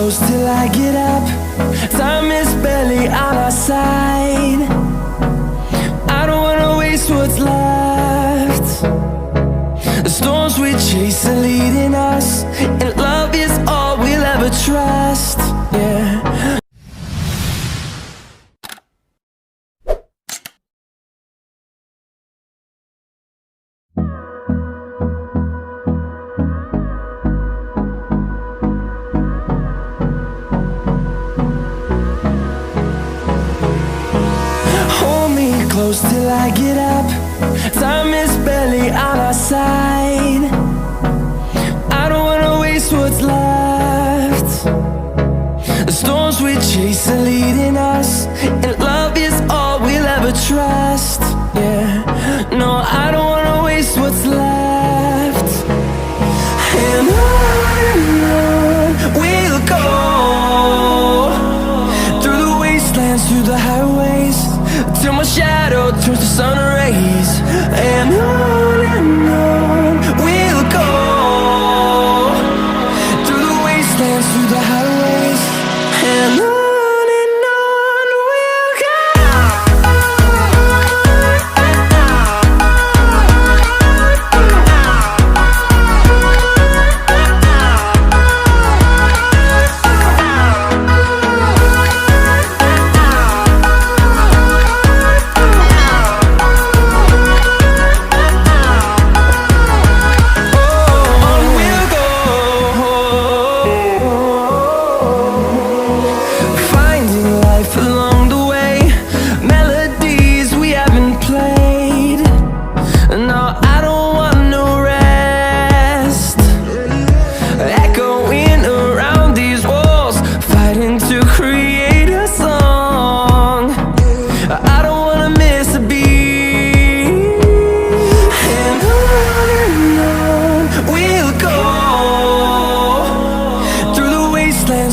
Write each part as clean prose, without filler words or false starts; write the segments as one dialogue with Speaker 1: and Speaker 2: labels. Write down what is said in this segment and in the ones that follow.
Speaker 1: close till I get up. Time is barely on our side. I don't wanna waste what's left. The storms we chase are leading us, and love is all we'll ever trust. Yeah. Close till I get up. Time is barely on our side. I don't wanna waste what's left. The storms we chase are leading us, and love is all we'll ever trust. Yeah, no, I don't wanna waste what's left. And on we'll go, through the wastelands, through the highways, till my shadow turns to sun rays. And on we'll go, through the wastelands, through the highways, and on we'll go.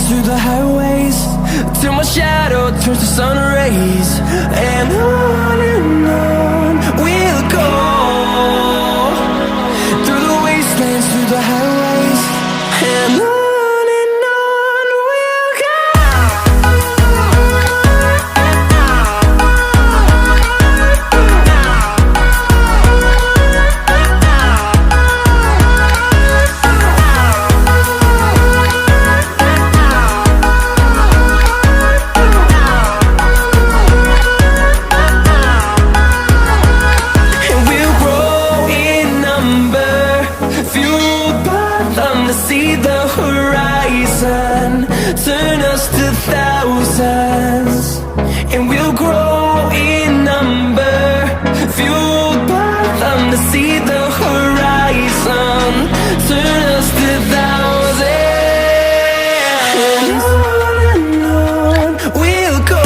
Speaker 1: Through the highways, till my shadow turns to sun rays. And on we'll go, through the wastelands, through the highways, and on we'll go. See the horizon turn us to thousands, and we'll grow in number, fueled by them to see the horizon turn us to thousands. And on we'll go,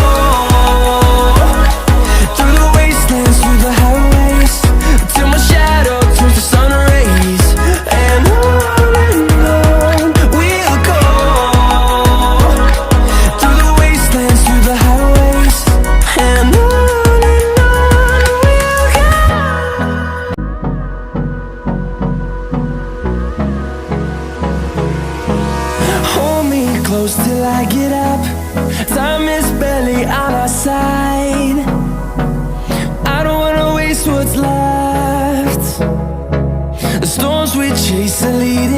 Speaker 1: through the wastelands, through the highways, till my shadow turns to sun rays. And close till I get up. Time is barely on our side. I don't wanna waste what's left. The storms we chase are leading